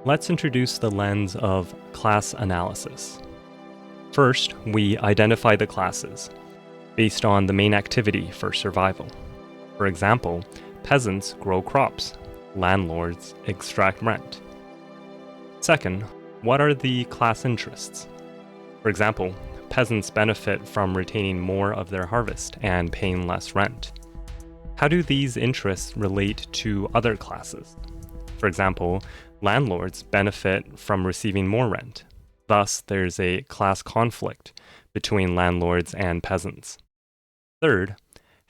Let's introduce the lens of class analysis. First, we identify the classes based on the main activity for survival. For example, peasants grow crops, landlords extract rent. Second, what are the class interests? For example, peasants benefit from retaining more of their harvest and paying less rent. How do these interests relate to other classes? For example, landlords benefit from receiving more rent. Thus, there's a class conflict between landlords and peasants. Third,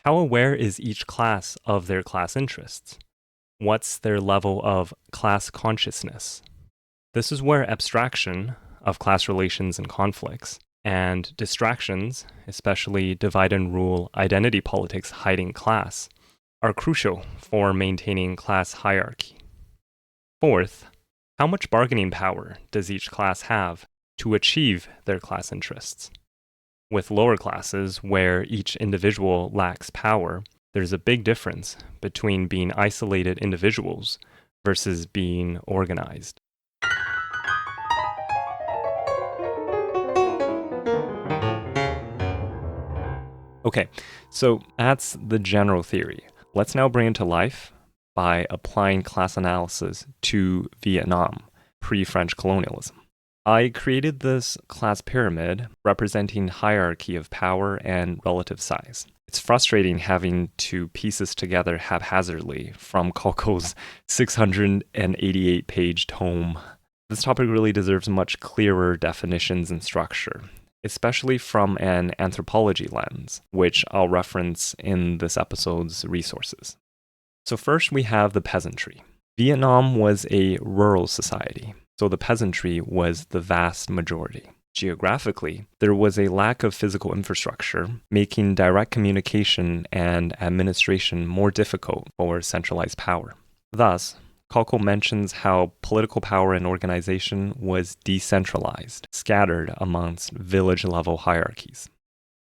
how aware is each class of their class interests? What's their level of class consciousness? This is where abstraction of class relations and conflicts and distractions, especially divide and rule identity politics hiding class, are crucial for maintaining class hierarchy. Fourth, how much bargaining power does each class have to achieve their class interests? With lower classes, where each individual lacks power, there's a big difference between being isolated individuals versus being organized. Okay, so that's the general theory. Let's now bring it to life by applying class analysis to Vietnam, pre-French colonialism. I created this class pyramid representing hierarchy of power and relative size. It's frustrating having to piece this together haphazardly from Kalko's 688-page tome. This topic really deserves much clearer definitions and structure, especially from an anthropology lens, which I'll reference in this episode's resources. So first we have the peasantry. Vietnam was a rural society, so the peasantry was the vast majority. Geographically, there was a lack of physical infrastructure, making direct communication and administration more difficult for centralized power. Thus, Kalko mentions how political power and organization was decentralized, scattered amongst village-level hierarchies.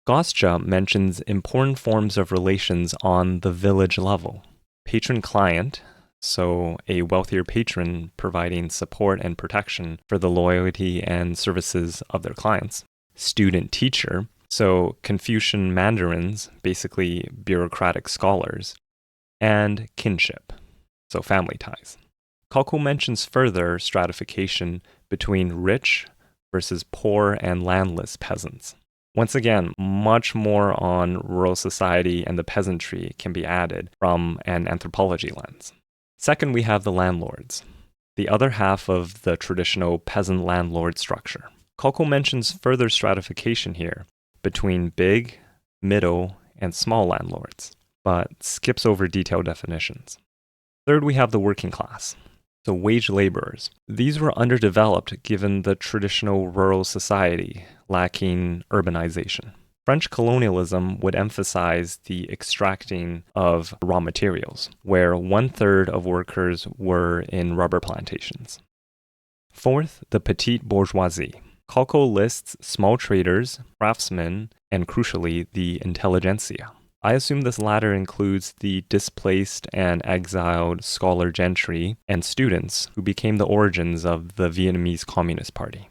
Goscha mentions important forms of relations on the village level. Patron-client, so a wealthier patron providing support and protection for the loyalty and services of their clients. Student-teacher, so Confucian mandarins, basically bureaucratic scholars. And kinship, so family ties. Kalko mentions further stratification between rich versus poor and landless peasants. Once again, much more on rural society and the peasantry can be added from an anthropology lens. Second, we have the landlords, the other half of the traditional peasant-landlord structure. Kalko mentions further stratification here between big, middle, and small landlords, but skips over detailed definitions. Third, we have the working class, so wage laborers. These were underdeveloped given the traditional rural society, lacking urbanization. French colonialism would emphasize the extracting of raw materials, where 1/3 of workers were in rubber plantations. Fourth, the petite bourgeoisie. Kalko lists small traders, craftsmen, and crucially, the intelligentsia. I assume this latter includes the displaced and exiled scholar gentry and students who became the origins of the Vietnamese Communist Party.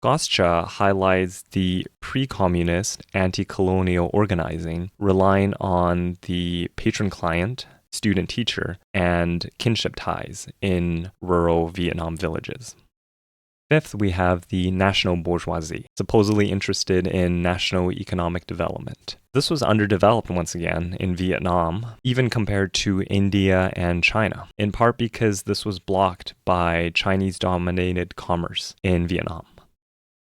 Goscha highlights the pre-communist anti-colonial organizing relying on the patron-client, student-teacher, and kinship ties in rural Vietnam villages. Fifth, we have the national bourgeoisie, supposedly interested in national economic development. This was underdeveloped once again in Vietnam, even compared to India and China, in part because this was blocked by Chinese-dominated commerce in Vietnam.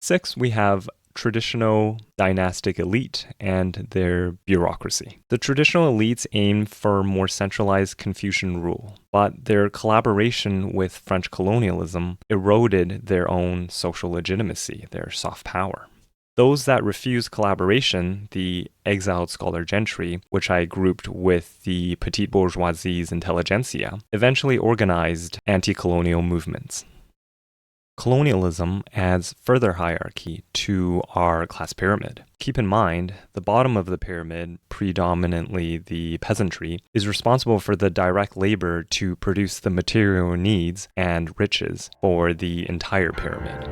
Sixth, we have traditional dynastic elite and their bureaucracy. The traditional elites aimed for more centralized Confucian rule, but their collaboration with French colonialism eroded their own social legitimacy, their soft power. Those that refused collaboration, the exiled scholar gentry, which I grouped with the petite bourgeoisie's intelligentsia, eventually organized anti-colonial movements. Colonialism adds further hierarchy to our class pyramid. Keep in mind, the bottom of the pyramid, predominantly the peasantry, is responsible for the direct labor to produce the material needs and riches for the entire pyramid.